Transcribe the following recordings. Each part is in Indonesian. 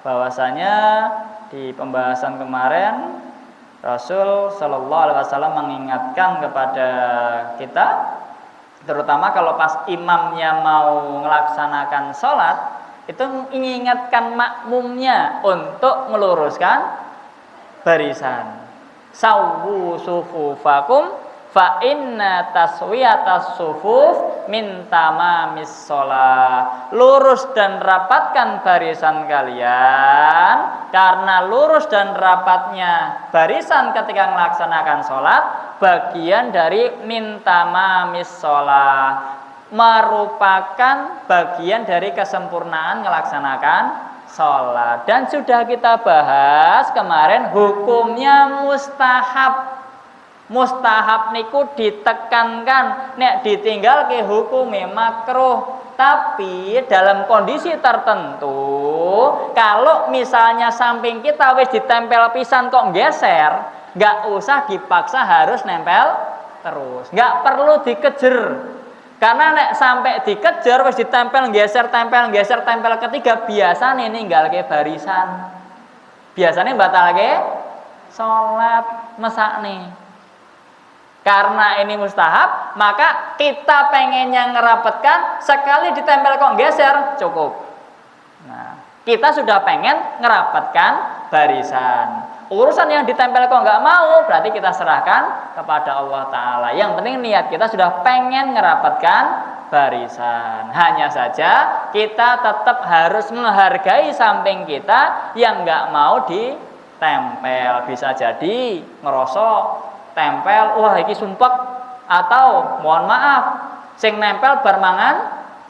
bahwasanya di pembahasan kemarin Rasul Shallallahu Alaihi Wasallam mengingatkan kepada kita, terutama kalau pas imamnya mau melaksanakan sholat, itu mengingatkan makmumnya untuk meluruskan barisan. Sawwu sufufakum fa inna taswiyatas sufuf min tamamis shalah. Lurus dan rapatkan barisan kalian, karena lurus dan rapatnya barisan ketika melaksanakan sholat bagian dari min tamamis shalah, merupakan bagian dari kesempurnaan melaksanakan sholat. Dan sudah kita bahas kemarin hukumnya mustahab. Mustahab niku ditekankan, nek ditinggal ke hukumnya makruh. Tapi dalam kondisi tertentu, kalau misalnya samping kita wis ditempel pisan kok geser, nggak usah dipaksa harus nempel terus, nggak perlu dikejar. Karena nek sampai dikejar wis ditempel geser tempel ketiga, biasanya ninggal ke barisan, biasanya batal ke sholat mesak nih. Karena ini mustahab, maka kita pengennya ngerapatkan, sekali ditempel kok geser cukup. Nah, kita sudah pengen ngerapatkan barisan. Urusan yang ditempel kok nggak mau, berarti kita serahkan kepada Allah Ta'ala. Yang penting niat kita sudah pengen ngerapatkan barisan. Hanya saja kita tetap harus menghargai samping kita yang nggak mau ditempel. Bisa jadi ngerosok tempel, wah iki sumpek, atau mohon maaf sing nempel bar mangan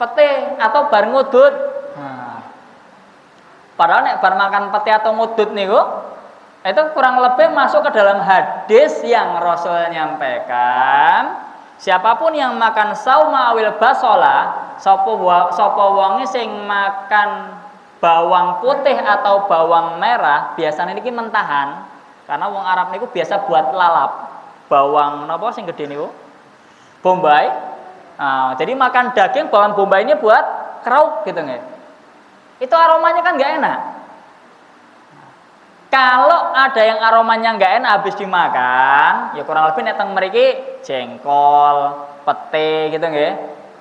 pete atau bar ngudut. Padahal nek bar makan pete atau ngudut niku itu kurang lebih masuk ke dalam hadis yang Rasul nyampaikan, siapapun yang makan sauma awil basola, sapa wonge sing makan bawang putih atau bawang merah, biasanya niki mentahan, karena wong Arab niku biasa buat lalap. Bawang napa sing gede niku? Bombay. Nah, jadi makan daging bawang bombay ini buat krauk gitu nggih. Itu aromanya kan nggak enak. Kalau ada yang aromanya nggak enak habis dimakan, ya kurang lebih nek teng mriki jengkol, pete gitu nggih.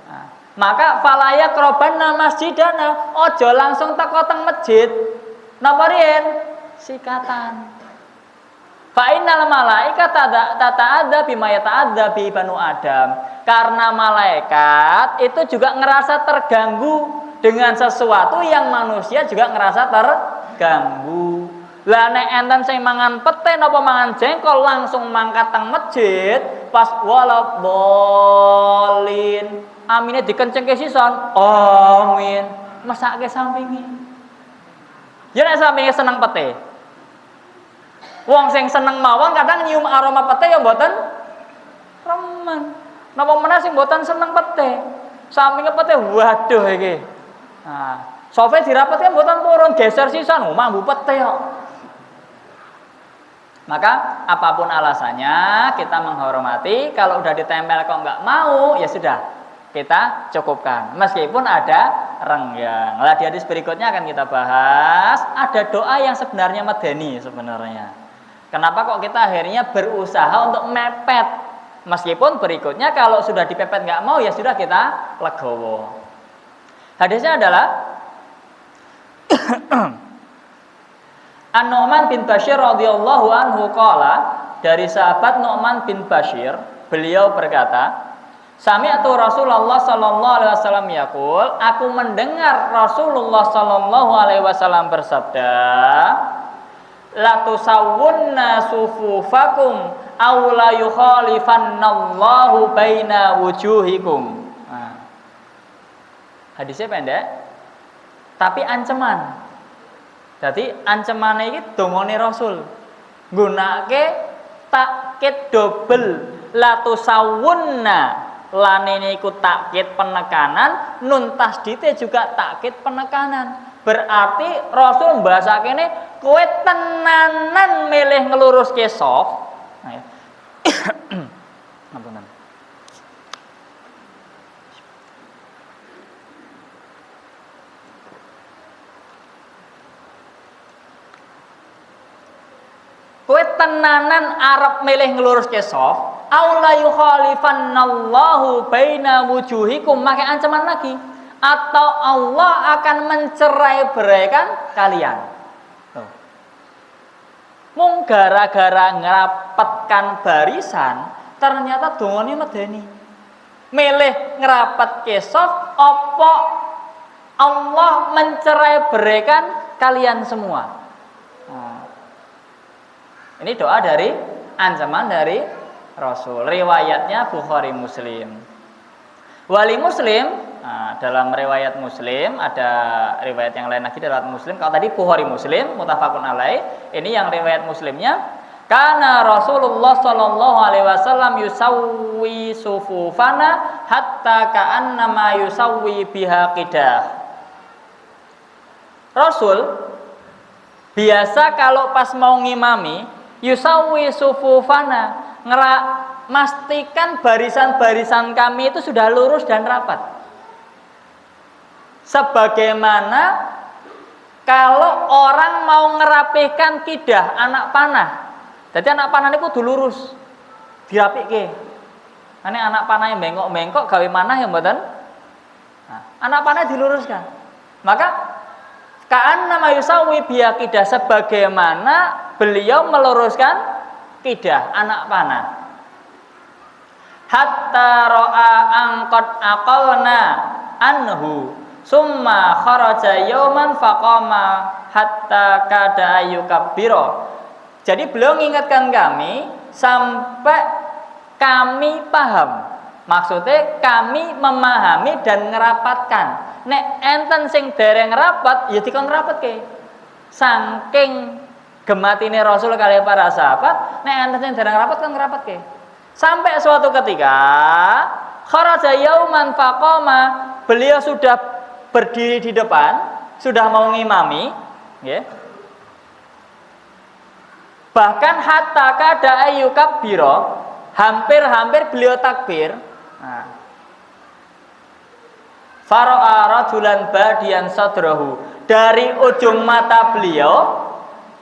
Nah, maka falaya krobana masjidana, ojo langsung teko teng masjid. Napa riyen? Sikatan. Fa innal malaikata tata'adza bima yata'adza bi banu Adam. Karena malaikat itu juga ngerasa terganggu dengan sesuatu yang manusia juga ngerasa terganggu. Lah nek enten sing mangan pete napa mangan jengkol langsung mangkat teng masjid, pas walad dolin. Amine dikencengke sison. Amin. Mesake sampinge. Ya nek sampinge seneng pete. Wong sing seneng mawon kadang nyium aroma pete ya mboten remen. Napa meneh sing mboten seneng pete. Sampinge pete waduh iki. Nah, sofe dirapetke mboten purun geser sisan, mambu pete kok. Maka apapun alasannya kita menghormati, kalau udah ditempel kok nggak mau, ya sudah kita cukupkan. Meskipun ada renggang. Nah, di hadis berikutnya akan kita bahas ada doa yang sebenarnya medeni sebenarnya. Kenapa kok kita akhirnya berusaha untuk mepet? Meskipun berikutnya kalau sudah dipepet nggak mau, ya sudah kita legowo. Hadisnya adalah An-Nu'man bin Bashir radhiyallahu anhu qala, dari sahabat Nu'man bin Bashir, beliau berkata, sami'tu Rasulullah sallallahu alaihi wasallam yaqul, aku mendengar Rasulullah sallallahu alaihi wasallam bersabda, la tusawwunna sufufakum aw la yukhalifannallahu baina wujuhikum. Nah, hadisnya pendek tapi ancaman. Jadi ancamane iki dongane Rasul. Nggunakake takkid double, la tusawwunna, lane niku takkid penekanan, nun tasdite juga takkid penekanan. Berarti Rasul bahasa kene kowe tenanan milih ngeluruske soft. Nah, ya. Ampunan. Kowe tenanan arep milih ngeluruske shaf, aula yukhalifannallahu baina wujuhikum, make ancaman lagi, atau Allah akan mencerai-beraikan kalian. Mung gara-gara ngerapatkan barisan, ternyata dongane medeni. Milih ngerapatke shaf, apa Allah mencerai-beraikan kalian semua. Ini doa dari ancaman dari Rasul. Riwayatnya Bukhari Muslim. Wali Muslim, dalam riwayat Muslim ada riwayat yang lain lagi dalam Muslim. Kalau tadi Bukhari Muslim, muttafaqun alaih. Ini yang riwayat Muslimnya. Karena Rasulullah sallallahu alaihi wasallam yusawwi sufufana hatta ka'annama yusawwi biha qidah. Rasul biasa kalau pas mau ngimami yusawi sufufana, mastikan barisan-barisan kami itu sudah lurus dan rapat. Sebagaimana kalau orang mau ngerapihkan kidah anak panah. Jadi anak panah ini kudu lurus, dirapike. Ini anak panah yang bengkok-bengkok gawe manah ya mboten. Nah, anak panah diluruskan. Maka ka'annama yusawi biha qidah, sebagaimana beliau meluruskan qidah anak panah. Hatta ra'a angqad aqalna anhu summa kharaja yauman faqama hatta kada yukabbira. Jadi beliau mengingatkan kami sampai kami paham. Maksudnya kami memahami dan ngerapatkan. Nek enten sing dereng rapat ya dikon rapatke. Saking gematine Rasul kali para sahabat, nek enten sing dereng rapat kan ngrapatke. Sampai suatu ketika kharaja yauman faqama, beliau sudah berdiri di depan, sudah mau ngimami, nggih. Bahkan hatta kada ayyukabbira, hampir-hampir beliau takbir. Nah, fara'a rajulan badian sadrahu, dari ujung mata beliau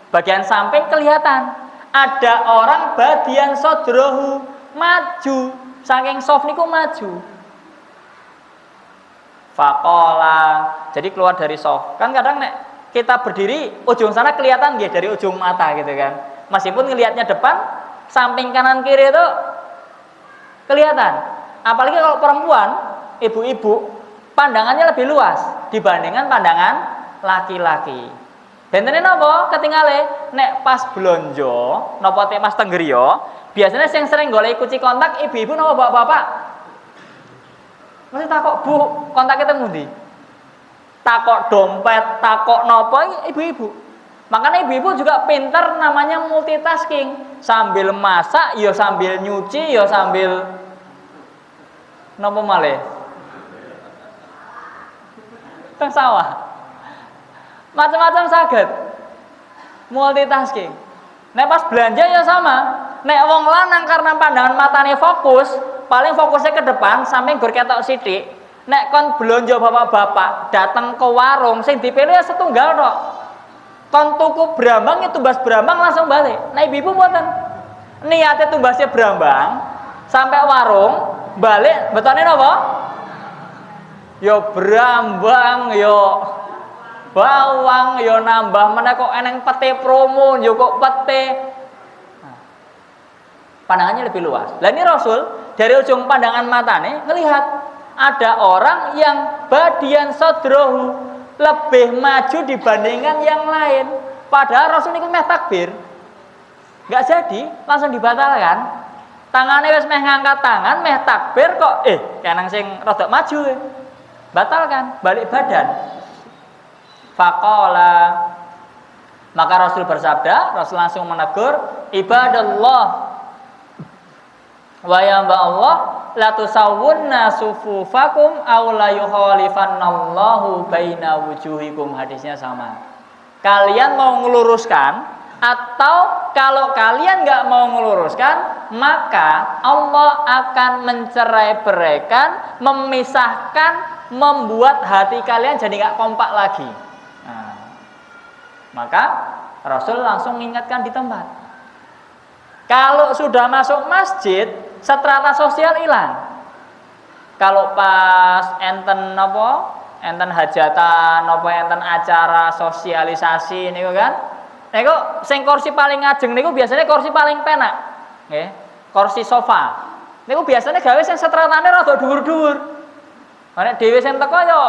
bagian samping kelihatan ada orang badian sadrahu maju, saking soft niku maju. Faqala, jadi keluar dari soft. Kan kadang nek kita berdiri ujung sana kelihatan nggih dari ujung mata gitu kan. Meskipun ngelihatnya depan, samping kanan kiri itu kelihatan. Apalagi kalau perempuan, ibu-ibu, pandangannya lebih luas dibandingkan pandangan laki-laki. Bentene napa? Ketingale nek pas blonjo, napa pas tenggriya, biasanya yang sering golek kunci kontak ibu-ibu napa bapak-bapak? Mesti takok, "Bu, kontaknya teng pundi?" Takok dompet, takok napa ibu-ibu. Makanya ibu-ibu juga pinter, namanya multitasking. Sambil masak, ya sambil nyuci, ya sambil napa malih? Teng sawah. Macam-macam saged. Multitasking. Nek pas belanja ya sama. Nek wong lanang karena pandangan matane fokus, paling fokusnya ke depan sampai gur ketok sithik. Nek kon belanja bapak-bapak datang ke warung sing dipilih ya setunggal tok. Kon tuku brambang itu tumbas brambang langsung balik. Nah ibu-ibu mboten. Niate tumbasnya brambang sampai warung balik betone napa? Yo brambang, yo bawang, yo nambah meneh kok eneng pete promo, yo kok pete. Nah, pandangannya lebih luas. Lah ini Rasul dari ujung pandangan matane ngelihat ada orang yang badian sadrahu lebih maju dibandingkan yang lain. Padahal Rasul niku meh takbir. Enggak jadi, langsung dibatalkan. Tangannya wis meh ngangkat tangan, meh takbir kok kenang sing rada maju. Batalkan, balik badan. Faqala, maka Rasul bersabda, Rasul langsung menegur, ibadallah wa ya Allah la tusawwunna sufufakum aw la yukhalifannallahu baina wujuhikum. Hadisnya sama. Kalian mau ngeluruskan atau kalau kalian nggak mau ngeluruskan, maka Allah akan mencerai-beraikan, memisahkan, membuat hati kalian jadi nggak kompak lagi. Nah, maka Rasul langsung mengingatkan di tempat. Kalau sudah masuk masjid, strata sosial hilang. Kalau pas enten apa? Enten hajatan apa enten acara sosialisasi niku kan. Niku sing kursi paling ngajeng niku biasanya kursi paling penak. Nggih. Kursi sofa. Niku biasanya gawe sing stratane rada dhuwur-dhuwur. Nek dhewe sing teko yo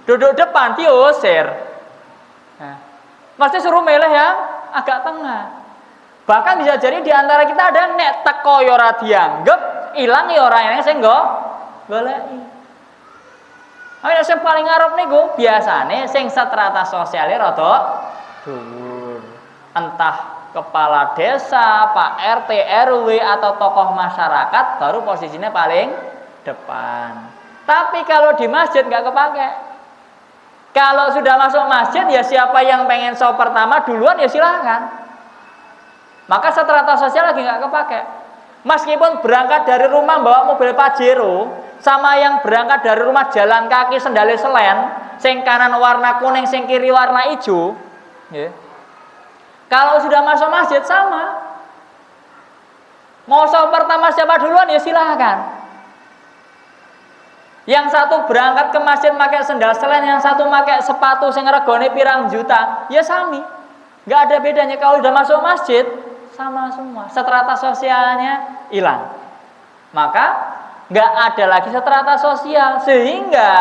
duduk depan diusir. Nah, mesti suruh milih yang agak tengah. Bahkan bisa jadi di antara kita ada yang nek teko yo ora dianggep, ilang yo ora eneng sing nggo goleki. Ayo sing paling ngarep niku biasane sing strata sosiale rada dhuwur. Entah kepala desa, Pak RT, RW atau tokoh masyarakat baru posisinya paling depan. Tapi kalau di masjid nggak kepake. Kalau sudah masuk masjid ya siapa yang pengen show pertama duluan ya silahkan. Maka strata sosial lagi nggak kepake. Meskipun berangkat dari rumah bawa mobil Pajero, sama yang berangkat dari rumah jalan kaki sendal selen, sing kanan warna kuning, sing kiri warna hijau, ya. Kalau sudah masuk masjid sama. Mau show pertama siapa duluan ya silahkan. Yang satu berangkat ke masjid pakai sendal selen, yang satu pakai sepatu sing regane pirang juta, ya sami. Nggak ada bedanya kalau udah masuk masjid. Sama semua, strata sosialnya hilang. Maka nggak ada lagi strata sosial, sehingga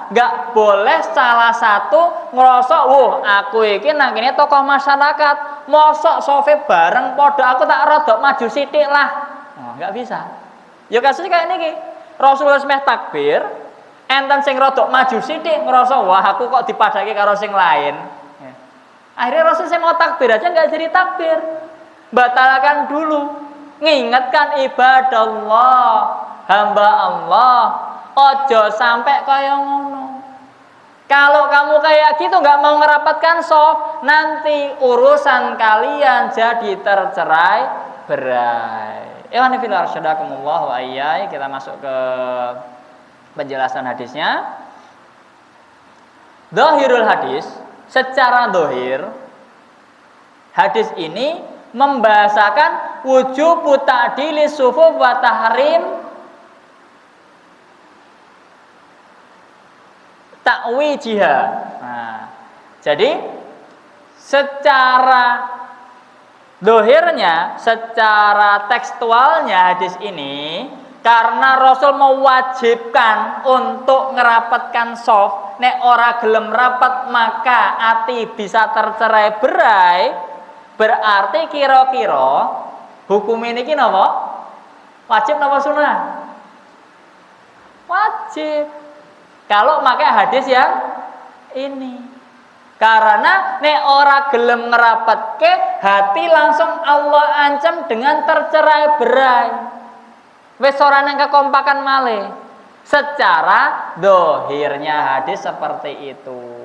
nggak boleh salah satu ngerosok, aku iki nang kene tokoh masyarakat, mosok sofe bareng podo aku tak rodok maju sithik lah. Nggak bisa. Ya kasusnya kayak niki. Rasulullah meh takbir, enten sing rodok maju sithik ngerosok, wah aku kok dipadake karo sing lain. Akhirnya Rasul saya mau takbir aja nggak jadi takbir. Batalkan dulu, ngingetkan ibadallah, hamba Allah, ojo sampai kaya ngono. Kalau kamu kayak gitu nggak mau ngerapatkan soft, nanti urusan kalian jadi tercerai berai. Wa iyai. Kita masuk ke penjelasan hadisnya. Dhahirul hadis, secara dhahir hadis ini membahasakan wujub ta'dili sufuf wa tahrim ta'wijiha. Nah, jadi secara dohirnya, secara tekstualnya hadis ini, karena Rasul mewajibkan untuk ngerapatkan soft, nek ora gelem rapat maka ati bisa tercerai berai. Berarti kira-kira hukum ini napa? Wajib napa sunah? Wajib. Kalau pakai hadis yang ini. Karena nek ora gelem ngerapatke, hati langsung Allah ancam dengan tercerai berai. Wis ora nang kekompakan malih. Secara dohirnya hadis seperti itu.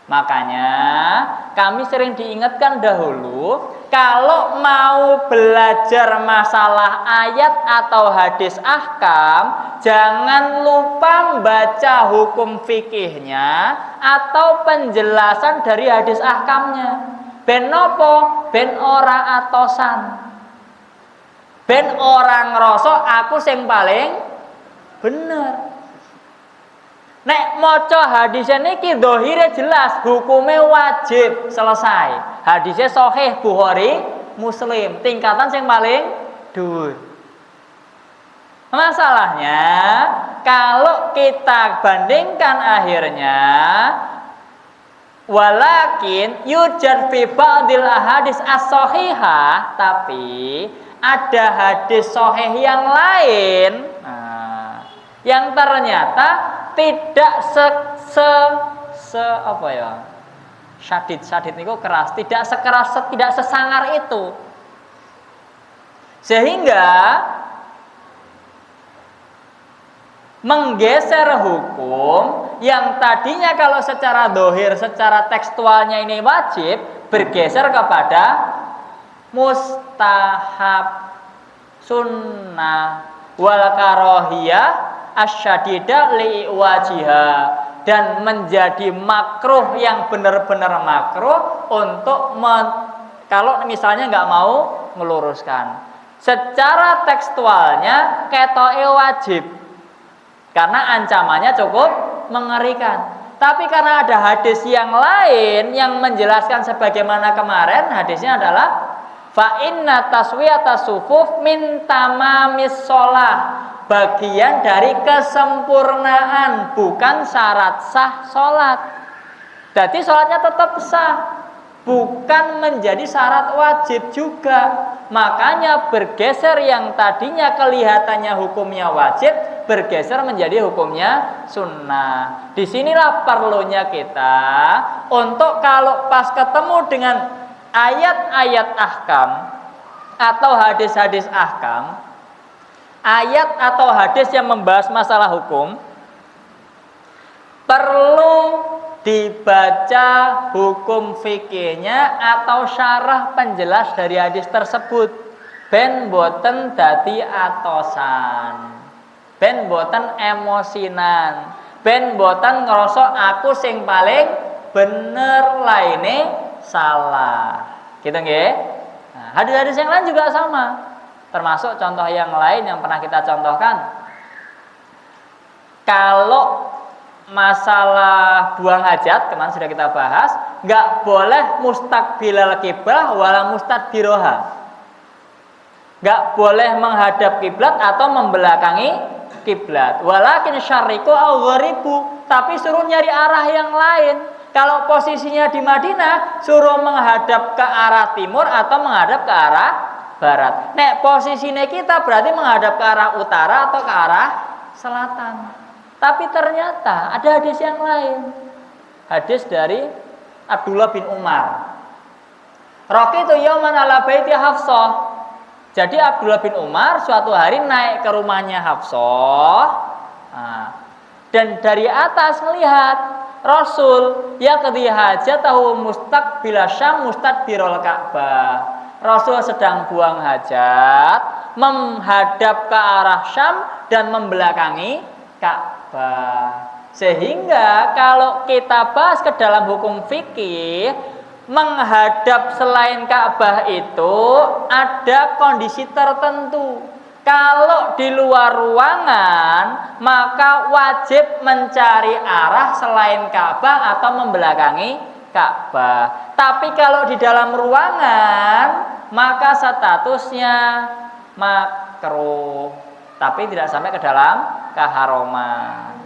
Makanya kami sering diingatkan dahulu, kalau mau belajar masalah ayat atau hadis ahkam, jangan lupa membaca hukum fikihnya atau penjelasan dari hadis ahkamnya. Ben nopo? Ben ora atosan. Ben orang ngrasa aku sing paling bener. Nek maca hadis niki dohire jelas, hukumnya wajib, selesai. Hadisnya sahih Bukhari, Muslim, tingkatan yang paling dhuwur. Masalahnya kalau kita bandingkan akhirnya, walakin yujad fi ba'dil ahadis as-sahihah, tapi ada hadis sahih yang lain, yang ternyata tidak syadid niku keras, tidak sekeras, tidak sesangar itu, sehingga menggeser hukum yang tadinya kalau secara dohir, secara tekstualnya ini wajib, bergeser kepada mustahab, sunnah, wal karohiyah asyadidah li'iwajiha, dan menjadi makruh yang benar-benar makruh untuk kalau misalnya nggak mau meluruskan. Secara tekstualnya ketoke wajib karena ancamannya cukup mengerikan. Tapi karena ada hadis yang lain yang menjelaskan sebagaimana kemarin, hadisnya adalah fa inna taswiyatas sufuf min tamamis shalah, bagian dari kesempurnaan, bukan syarat sah salat. Jadi salatnya tetap sah, bukan menjadi syarat wajib juga. Makanya bergeser yang tadinya kelihatannya hukumnya wajib, bergeser menjadi hukumnya sunnah. Disinilah perlunya kita untuk kalau pas ketemu dengan ayat-ayat ahkam atau hadis-hadis ahkam, ayat atau hadis yang membahas masalah hukum, perlu dibaca hukum fikihnya atau syarah penjelas dari hadis tersebut. Ben boten dadi atosan, ben boten emosinan, ben boten ngerasa aku sing paling bener, laine salah. Gitu nggih? Nah, hadis-hadis yang lain juga sama. Termasuk contoh yang lain yang pernah kita contohkan. Kalau masalah buang hajat, kemarin sudah kita bahas, nggak boleh mustaqbilal kiblah wala mustadbiroha. Nggak boleh menghadap kiblat atau membelakangi kiblat. Walakin syariku au gharibu, tapi suruh nyari arah yang lain. Kalau posisinya di Madinah, suruh menghadap ke arah timur atau menghadap ke arah barat. Nek posisinya kita berarti menghadap ke arah utara atau ke arah selatan. Tapi ternyata ada hadis yang lain. Hadis dari Abdullah bin Umar. Raqitu yauman ala baiti Hafsah. Jadi Abdullah bin Umar suatu hari naik ke rumahnya Hafsah. Dan dari atas melihat Rasul yaqdi hajatahu mustaqbil Syam mustadbirul Ka'bah. Rasul sedang buang hajat, menghadap ke arah Syam dan membelakangi Ka'bah. Sehingga kalau kita bahas ke dalam hukum fikih, menghadap selain Ka'bah itu ada kondisi tertentu. Kalau di luar ruangan, maka wajib mencari arah selain Ka'bah atau membelakangi Ka'bah. Tapi kalau di dalam ruangan, maka statusnya makruh, tapi tidak sampai ke dalam keharuman.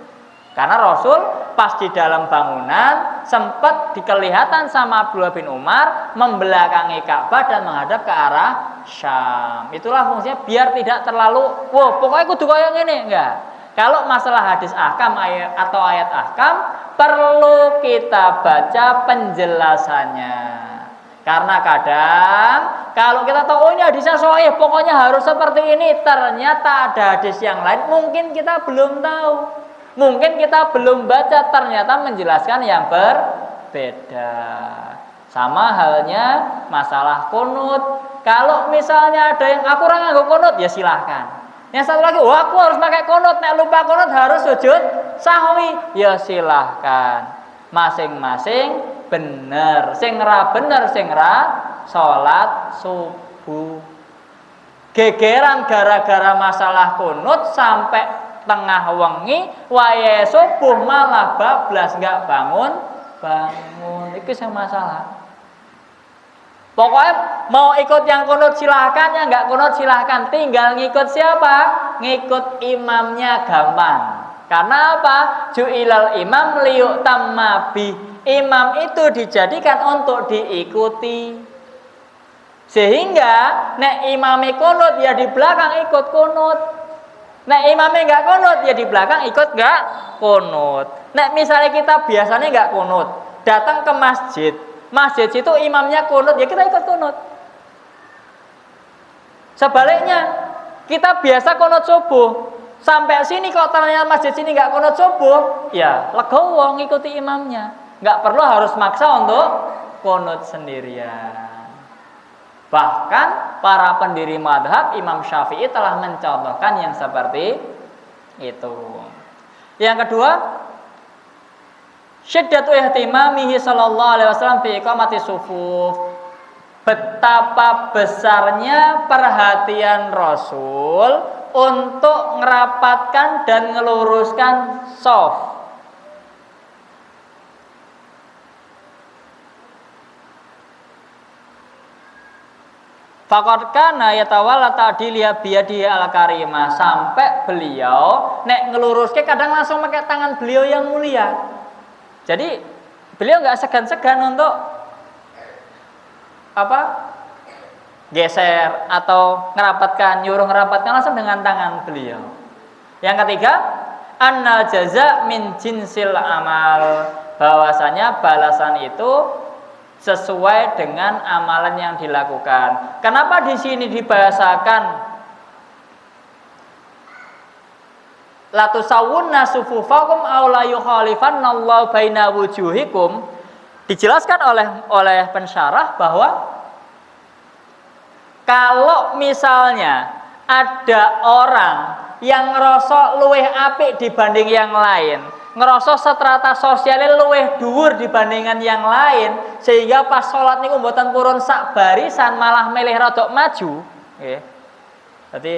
Karena Rasul pas di dalam bangunan sempat dikelihatan sama Abdullah bin Umar membelakangi Ka'bah dan menghadap ke arah Syam. Itulah fungsinya biar tidak terlalu, wah pokoknya kudu kaya ngene, enggak. Kalau masalah hadis ahkam atau ayat ahkam, perlu kita baca penjelasannya. Karena kadang kalau kita tahu, oh ini hadisnya sahih, pokoknya harus seperti ini, ternyata ada hadis yang lain, mungkin kita belum tahu, mungkin kita belum baca, ternyata menjelaskan yang berbeda. Sama halnya masalah kunut. Kalau misalnya ada yang aku orang nganggo kunut, ya silahkan. Yang satu lagi, wah aku harus pakai kunut, nek lupa kunut harus sujud sahwi, ya silahkan. Masing-masing bener, sing ra bener, sing ra salat subuh. Gegeran gara-gara masalah kunut sampai tengah wengi, wayahe subuh malah bablas nggak bangun. Itu yang masalah. Pokoknya mau ikut yang kunut silahkan, yang nggak kunut silahkan. Tinggal ngikut siapa? Ngikut imamnya gampang. Karena apa? Ju'ilal imam liyutamma bi. Imam itu dijadikan untuk diikuti. Sehingga nek imame kunut ya di belakang ikut kunut. Nek imame enggak kunut ya di belakang ikut enggak kunut. Nek misalnya kita biasanya enggak kunut, datang ke masjid. Masjid itu imamnya kunut, ya kita ikut kunut. Sebaliknya, kita biasa kunut subuh. Sampai sini kok ternyata masjid sini enggak kunut subuh, ya legowo ngikuti imamnya. Enggak perlu harus maksa untuk kunut sendirian. Bahkan para pendiri madhab Imam Syafi'i telah mencontohkan yang seperti itu. Yang kedua, syiddatu ihtimamihi sallallahu alaihi wasallam fi iqamati sufuf. betapa besarnya perhatian Rasul untuk ngerapatkan dan ngeluruskan shaf. Faqad kana yatawalla ta'diliya biyadihi al-karimah, sampai beliau nek ngeluruske kadang langsung pakai tangan beliau yang mulia. Jadi beliau nggak segan-segan untuk geser atau ngerapatkan, nyuruh ngerapatkan langsung dengan tangan beliau. Yang ketiga, annal jaza min jinsil amal, bahwasanya balasan itu sesuai dengan amalan yang dilakukan. Kenapa di sini dibahasakan la tusawwunna sufufakum aw la yukhalifanallahu baina wujuhikum? Dijelaskan oleh pensyarah bahwa kalau misalnya ada orang yang ngerasa luweh apik dibanding yang lain, ngerasa strata sosialnya luweh dhuwur dibandingkan yang lain, sehingga pas sholat niku mboten purun sak barisan malah milih rodok maju, nggih. Berarti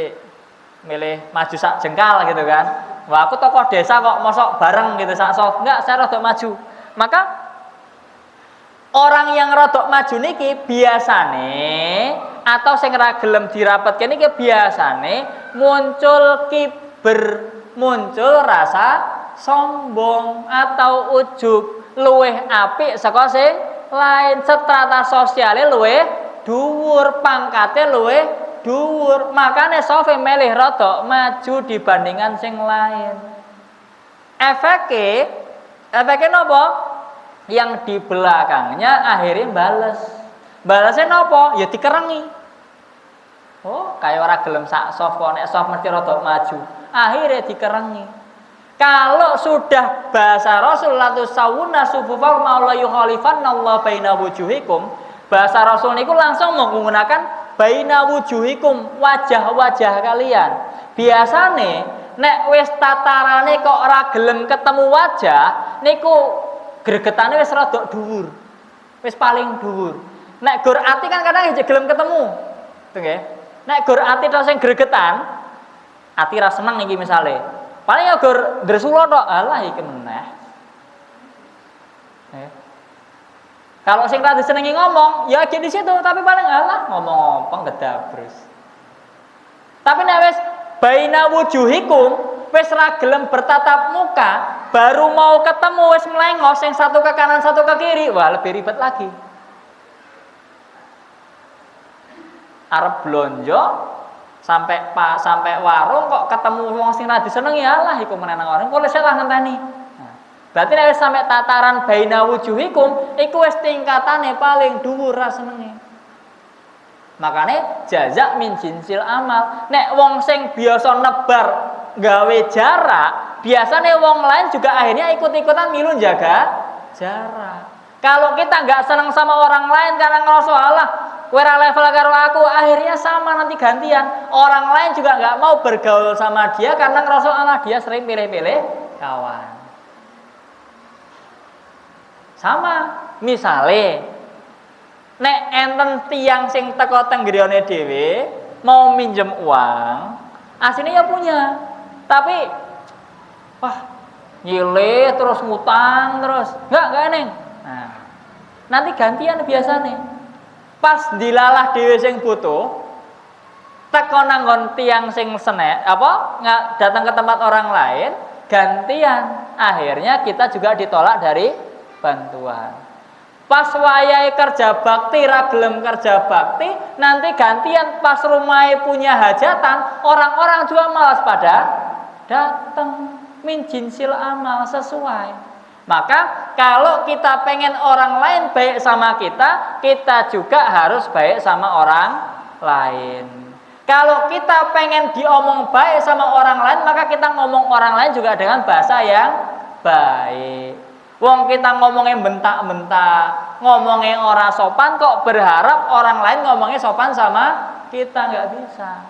milih maju sak jengkal gitu kan. Wah, aku tokoh desa kok mosok bareng gitu sak soft. Enggak, saya rodok maju. Maka orang yang rodok maju niki biasane atau sing ra gelem dirapetke niki biasane muncul kiber, muncul rasa sombong atau ujub, luweh apik saka sing lain, strata sosiale luweh dhuwur, pangkate luweh dhuwur, makane sofe melih rada maju dibandingkan sing lain. Efeke napa? Yang di belakangnya akhirnya balesnya napa? Ya dikerengi. Oh, kaya ora gelem sak soft kok, nek soft mesti rada maju, akhirnya dikerengi. Kalau sudah bahasa Rasul la tusawwuna sufufakum aw la yukhalifanallahu baina wujuhikum, bahasa Rasul niku langsung menggunakan baina wujuhikum, wajah-wajah kalian. Biasane nek wis tatarane kok ora gelem ketemu wajah niku gregetane wis rada dhuwur. Wis paling dhuwur. Nek gur ati kan kadang gelem ketemu. Tuh nggih. Nek gur ati tok sing gregetan, ati ra seneng iki misale. Paling ya gur dresula tok, alah iki meneh. Kalau sing ra disenengi ngomong, ya iki di situ, tapi paling alah ngomong apa gedabrus. Tapi nek wis baina wujuhikum, wis ra gelem bertatap muka, baru mau ketemu wis melengos sing satu ke kanan satu ke kiri, wah lebih ribet lagi. Arep blonjo sampai warung kok ketemu wong sing ra disenengi, alah iku menenang orang polisi lah ngenteni. Nah, berarti nek wis sampai tataran baina wujuhikum iku wis tingkatane paling dhuwur ra senenge. Makane jazak min jinsil amal. Nek wong sing biasa nebar gawe jarak, biasane wong lain juga akhirnya ikut-ikutan milu jaga jarak. Kalau kita nggak senang sama orang lain karena ngerasa Allah kowe ra level karo aku, akhirnya sama nanti gantian. Orang lain juga nggak mau bergaul sama dia karena ngerasa Allah dia sering pilih-pilih kawan. Sama, misale nek enten tiang sing teko teng griyane dhewe mau minjem uang, aslinya ya punya. Tapi wah, nyile terus ngutang terus. Enggak eneng. Nah, nanti gantian biasane. Pas dilalah dhewe sing butuh, teko nanggon tiang sing senek datang ke tempat orang lain, gantian. Akhirnya kita juga ditolak dari bantuan. Pas wayahe kerja bakti ra gelem kerja bakti, nanti gantian pas rumahe punya hajatan, orang-orang juga malas pada datang. Min jinsil amal, sesuai. Maka kalau kita pengen orang lain baik sama kita, kita juga harus baik sama orang lain. Kalau kita pengen diomong baik sama orang lain, maka kita ngomong orang lain juga dengan bahasa yang baik. Wong kita ngomongnya bentak-bentak, ngomongnya ora sopan, kok berharap orang lain ngomongnya sopan sama kita? Nggak bisa.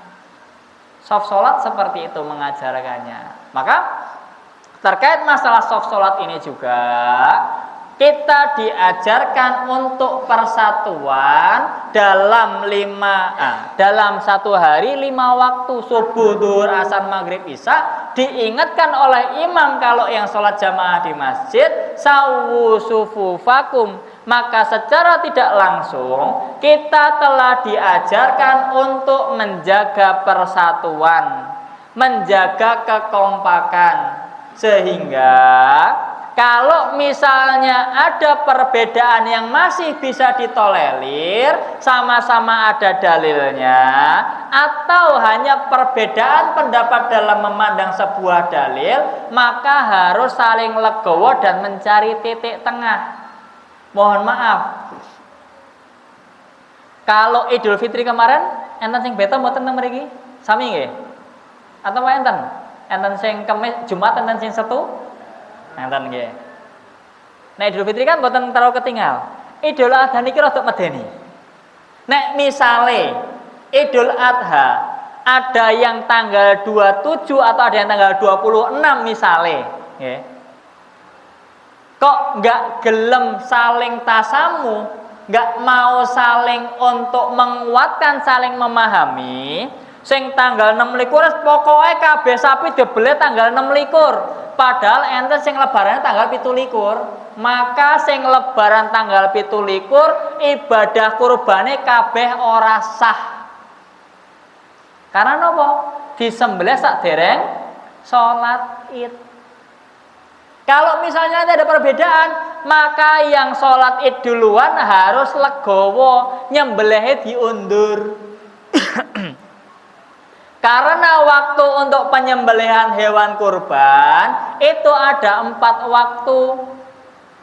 Soft sholat seperti itu mengajarkannya. Maka terkait masalah soft sholat ini juga kita diajarkan untuk persatuan dalam satu hari 5 waktu, subuh, duhur, asar, maghrib, isya. Diingatkan oleh imam kalau yang sholat jamaah di masjid, sawu sufufakum, maka secara tidak langsung kita telah diajarkan untuk menjaga persatuan, menjaga kekompakan, sehingga kalau misalnya ada perbedaan yang masih bisa ditolerir, sama-sama ada dalilnya, atau hanya perbedaan pendapat dalam memandang sebuah dalil, maka harus saling legowo dan mencari titik tengah. Mohon maaf, kalau Idul Fitri kemarin enten sing beta mboten teng mriki? Sami nggih? Atau enten? Enten sing Kamis, Jumat, enten sing Setu? Enten nggih. Nek Idul Fitri kan mboten terlalu ketinggal. Idul Adha niki rada medeni. Nek misale Idul Adha ada yang tanggal 27 atau ada yang tanggal 26 misale, nggih. Kok enggak gelem saling tasamu, enggak mau saling untuk menguatkan, saling memahami, sing tanggal 26 pokoknya kabeh sapi dibeli tanggal 26. Padahal enten sing lebaran tanggal 17. Maka sing lebaran tanggal 17 ibadah kurbane kabeh ora sah. Karena napa? Disembelih sadereng salat Id. Kalau misalnya ada perbedaan, maka yang sholat id duluan harus legowo, nyembelihnya diundur. Karena waktu untuk penyembelihan hewan kurban itu ada 4 waktu.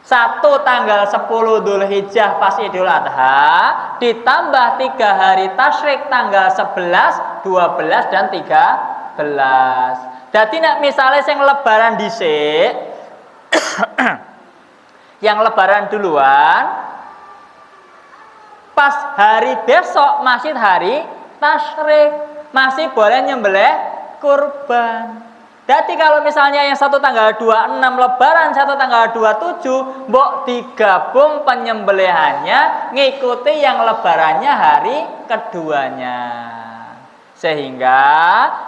1 tanggal 10 Dzulhijjah pas Idul Adha, ditambah 3 hari tasyrik tanggal 11, 12 dan 13. Jadi nek misalnya sing lebaran dhisik, yang lebaran duluan, pas hari besok masih hari tasyrik, masih boleh nyembelih kurban. Jadi kalau misalnya yang 1 tanggal 26 lebaran, 1 tanggal 27, mbok digabung penyembelihannya ngikuti yang lebarannya hari keduanya. Sehingga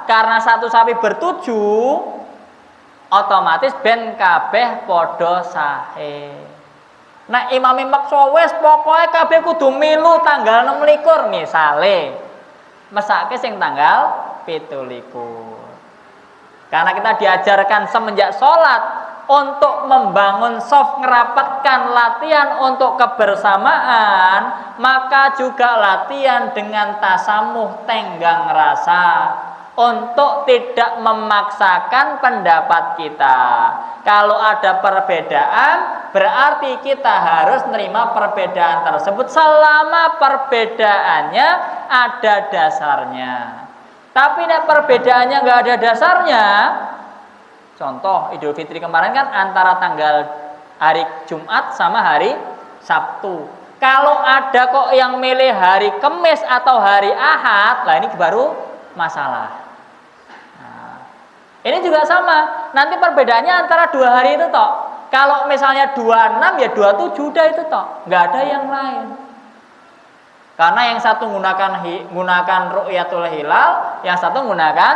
karena satu sapi ber7, otomatis ben kabeh padha sahe. Nek imam maksa wis pokoke kabeh kudu milu tanggal 26 misale. Mesake sing tanggal 17. Karena kita diajarkan semenjak sholat untuk membangun soft, ngerapatkan latihan untuk kebersamaan, maka juga latihan dengan tasamuh, tenggang rasa, untuk tidak memaksakan pendapat kita. Kalau ada perbedaan, berarti kita harus menerima perbedaan tersebut selama perbedaannya ada dasarnya. Tapi nek perbedaannya nggak ada dasarnya, contoh Idul Fitri kemarin kan antara tanggal hari Jumat sama hari Sabtu. Kalau ada kok yang milih hari Kamis atau hari Ahad, lah ini baru masalah. Ini juga sama. Nanti perbedaannya antara 2 hari itu toh. Kalau misalnya 26 ya 27 udah itu toh. Nggak ada yang lain. Karena yang satu menggunakan ru'yatul hilal, yang satu menggunakan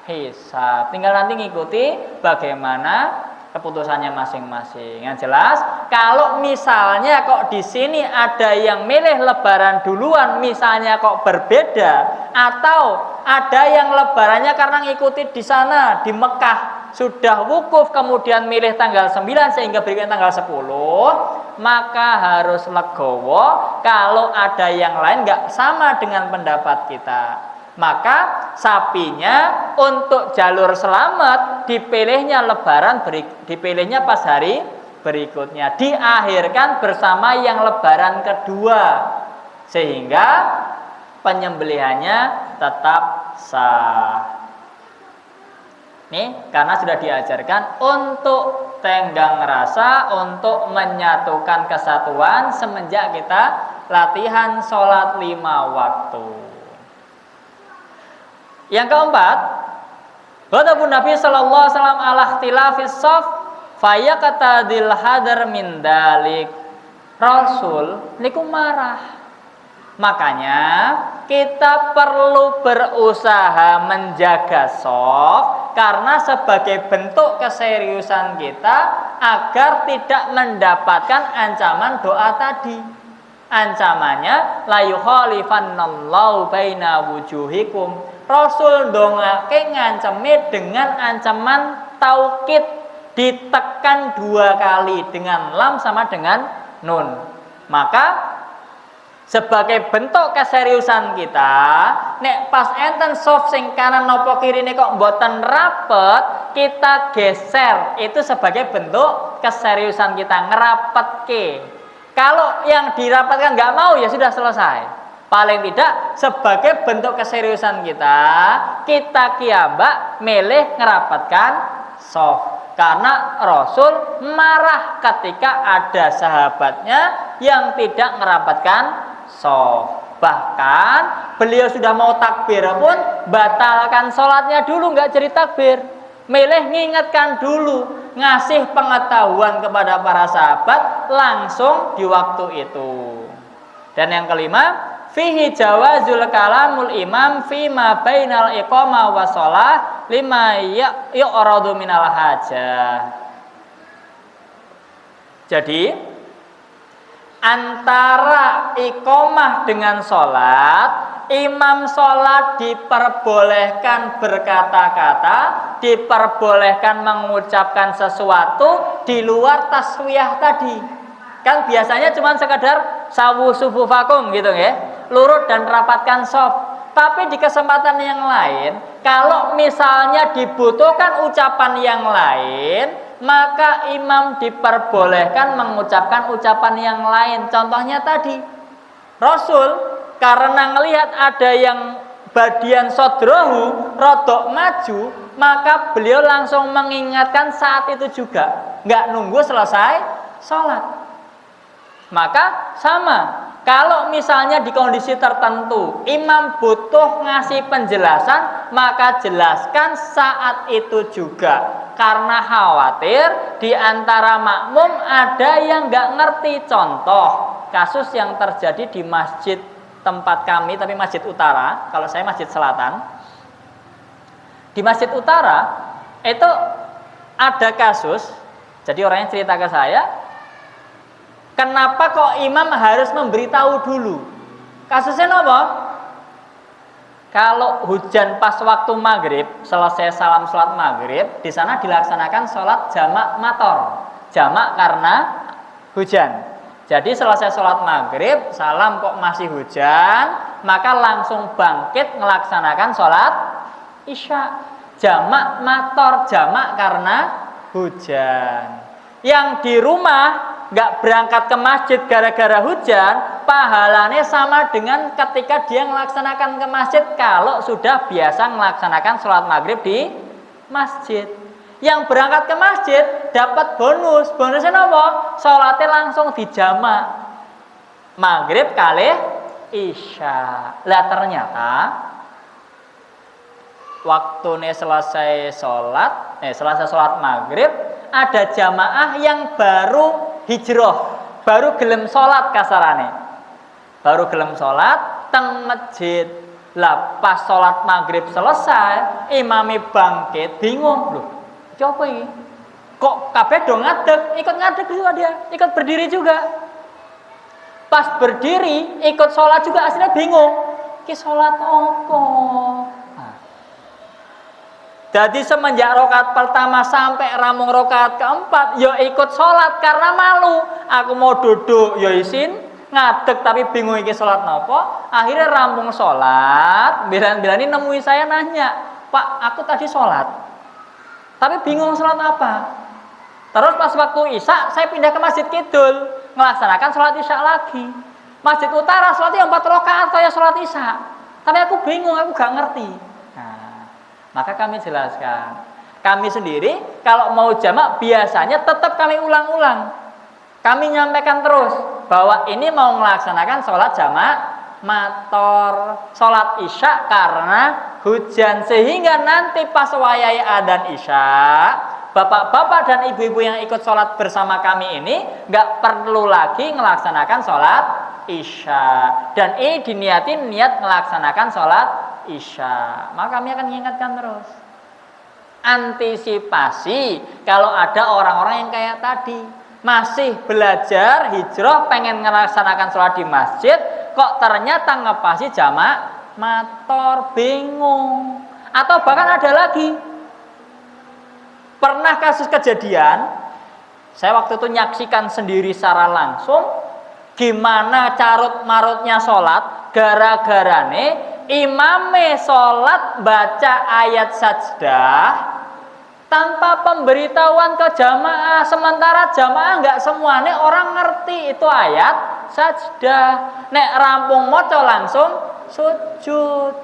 hisab. Tinggal nanti ngikuti bagaimana keputusannya masing-masing. Yang jelas, kalau misalnya kok di sini ada yang milih lebaran duluan, misalnya kok berbeda, atau ada yang lebarannya karena ngikuti di sana di Mekah sudah wukuf kemudian milih tanggal 9 sehingga berikutnya tanggal 10, maka harus legowo kalau ada yang lain nggak sama dengan pendapat kita. Maka sapinya untuk jalur selamat dipilihnya lebaran, dipilihnya pas hari berikutnya, diakhirkan bersama yang lebaran kedua sehingga penyembelihannya tetap sah. Nih, karena sudah diajarkan untuk tenggang rasa, untuk menyatukan kesatuan semenjak kita latihan sholat 5 waktu. Yang keempat, ghadabun Nabi sallallahu alaihi wasallam ala ikhtilafis shaf fayaqtadil hadar min dalik. Rasul niku marah. Makanya kita perlu berusaha menjaga shaf karena sebagai bentuk keseriusan kita agar tidak mendapatkan ancaman doa tadi. Ancamannya la yukhalifannallahu baina wujuhikum. Rasul ndongake nganceme dengan ancaman taukid, ditekan 2 kali dengan lam sama dengan nun. Maka sebagai bentuk keseriusan kita, nek pas enten soft sing kanan nopo kiri ini kok mboten rapet, kita geser. Itu sebagai bentuk keseriusan kita, ngerapetke. Kalau yang dirapatkan nggak mau, ya sudah selesai. Paling tidak sebagai bentuk keseriusan kita, kita kiambak milih ngerapatkan soft. Karena Rasul marah ketika ada sahabatnya yang tidak ngerapatkan soft. Bahkan beliau sudah mau takbir pun batalkan sholatnya dulu, nggak jadi takbir. Milih ngingatkan dulu, ngasih pengetahuan kepada para sahabat langsung di waktu itu. Dan yang kelima, fihi jawazul kalamul imam fi ma bainal iqamah wa shalah lima yu'radu minal hajah. Jadi antara iqamah dengan sholat, imam sholat diperbolehkan berkata-kata, diperbolehkan mengucapkan sesuatu di luar taswiyah tadi. Kan biasanya cuma sekedar sawu sufufakum gitu ya, lurut dan rapatkan shaf. Tapi di kesempatan yang lain, kalau misalnya dibutuhkan ucapan yang lain, maka imam diperbolehkan mengucapkan ucapan yang lain. Contohnya tadi, Rasul karena melihat ada yang badian sodrohu rodok maju, maka beliau langsung mengingatkan saat itu juga, nggak nunggu selesai sholat. Maka sama, kalau misalnya di kondisi tertentu imam butuh ngasih penjelasan, maka jelaskan saat itu juga. Karena khawatir di antara makmum ada yang nggak ngerti. Contoh kasus yang terjadi di masjid tempat kami, tapi masjid utara. Kalau saya masjid selatan. Di masjid utara itu ada kasus. Jadi orangnya cerita ke saya, kenapa kok imam harus memberitahu dulu? Kasusnya apa? Kalau hujan pas waktu maghrib, selesai salam sholat maghrib, di sana dilaksanakan sholat jamak mator. Jamak karena hujan. Jadi selesai sholat maghrib, salam kok masih hujan, maka langsung bangkit melaksanakan sholat isya. Jamak mator, jamak karena hujan. Yang di rumah nggak berangkat ke masjid gara-gara hujan, pahalanya sama dengan ketika dia melaksanakan ke masjid kalau sudah biasa melaksanakan sholat maghrib di masjid. Yang berangkat ke masjid dapat bonus. Bonusnya apa? Sholatnya langsung dijamak maghrib kali isya. Lah ternyata waktu selesai sholat maghrib, ada jamaah yang baru hijrah, baru gelem sholat kasarane, baru gelem sholat teng masjid. Lah pas sholat maghrib selesai, imami bangkit, bingung loh, coba ini kok kabeh do ngadeg, ikut ngadeg juga dia, ikut berdiri juga. Pas berdiri ikut sholat juga, aslinya bingung, ki sholat apa? Jadi semenjak rokaat pertama sampai ramung rokaat keempat, yo ikut sholat karena malu. Aku mau duduk, yo isin ngadeg tapi bingung iki sholat nopo. Akhirnya rampung sholat, bilang-bilang ini nemui saya nanya, Pak, aku tadi sholat, tapi bingung sholat apa. Terus pas waktu isya, saya pindah ke Masjid Kidul, melaksanakan sholat isya lagi. Masjid Utara sholatnya 4 rokaat kayak sholat isya, tapi aku bingung, aku gak ngerti. Maka kami jelaskan, kami sendiri kalau mau jamak biasanya tetap kami ulang-ulang. Kami nyampaikan terus bahwa ini mau melaksanakan sholat jamak mator, sholat isya karena hujan. Sehingga nanti pas wayai adzan isya, bapak-bapak dan ibu-ibu yang ikut sholat bersama kami ini nggak perlu lagi melaksanakan sholat isya. Dan ini diniatin niat melaksanakan sholat isya. Maka kami akan mengingatkan terus. Antisipasi kalau ada orang-orang yang kayak tadi masih belajar hijrah pengen melaksanakan sholat di masjid, kok ternyata ngepasi jamak motor, bingung. Atau bahkan ada lagi, pernah kasus kejadian, saya waktu itu nyaksikan sendiri secara langsung gimana carut marutnya sholat, gara-garane imame sholat baca ayat sajdah tanpa pemberitahuan ke jamaah, sementara jamaah nggak semuanya orang ngerti itu ayat sajdah. Nek rampung moco langsung sujud.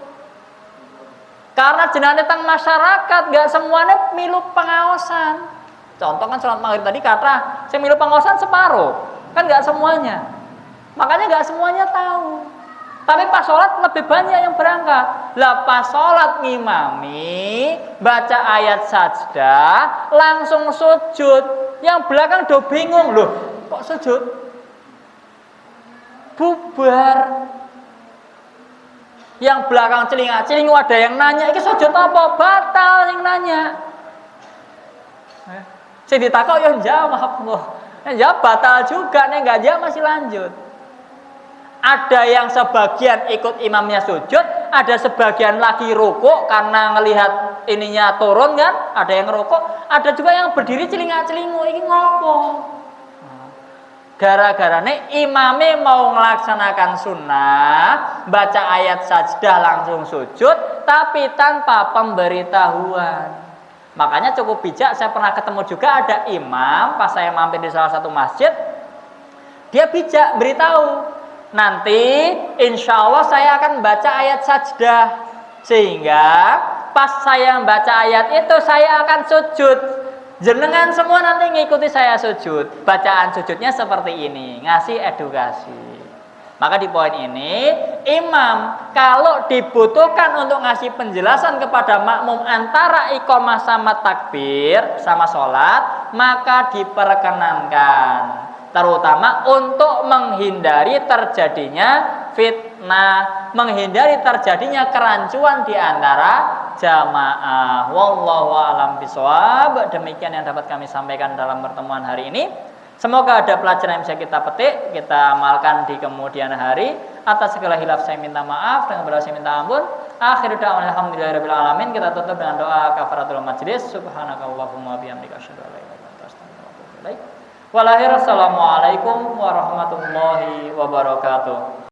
Karena jenenge teng masyarakat nggak semuanya milu pengawasan. Contoh kan sholat maghrib tadi kata saya milu pengawasan separuh, kan nggak semuanya. Makanya nggak semuanya tahu. Tapi pas sholat lebih banyak yang berangkat. Lah pas sholat ngimami baca ayat sajdah langsung sujud. Yang belakang do bingung loh, kok sujud? Bubar. Yang belakang celinga-celingu ada yang nanya, "Iki sujud apa?" Batal yang nanya. Saya ditakok ya jawab loh. Ya batal juga, nih enggak jawab masih lanjut. Ada yang sebagian ikut imamnya sujud, ada sebagian lagi rukuk karena ngelihat ininya turun kan, ada yang rukuk, ada juga yang berdiri celinga-celingu, "Iki ngopo?" Gara-garane imame mau melaksanakan sunnah, baca ayat sajdah langsung sujud, tapi tanpa pemberitahuan. Makanya cukup bijak, saya pernah ketemu juga ada imam, pas saya mampir di salah satu masjid, dia bijak beritahu, nanti insya Allah saya akan baca ayat sajdah, sehingga pas saya membaca ayat itu saya akan sujud. Jenengan semua nanti ngikuti saya sujud. Bacaan sujudnya seperti ini, ngasih edukasi. Maka di poin ini, imam kalau dibutuhkan untuk ngasih penjelasan kepada makmum antara iqamah sama takbir sama sholat, maka diperkenankan. Terutama untuk menghindari terjadinya fitnah, menghindari terjadinya kerancuan di antara jamaah. Wallahu a'lam bishawab. Demikian yang dapat kami sampaikan dalam pertemuan hari ini. Semoga ada pelajaran yang bisa kita petik, kita amalkan di kemudian hari. Atas segala hilaf saya minta maaf, dan kepada saya minta ampun. Akhiru da'wana alhamdulillahirabbil alamin. Kita tutup dengan doa kafaratul majlis. Subhanakallahumma bihamdika asyhadu an la ilaha illa anta astaghfiruka wa atubu ilaik. Assalamualaikum warahmatullahi wabarakatuh.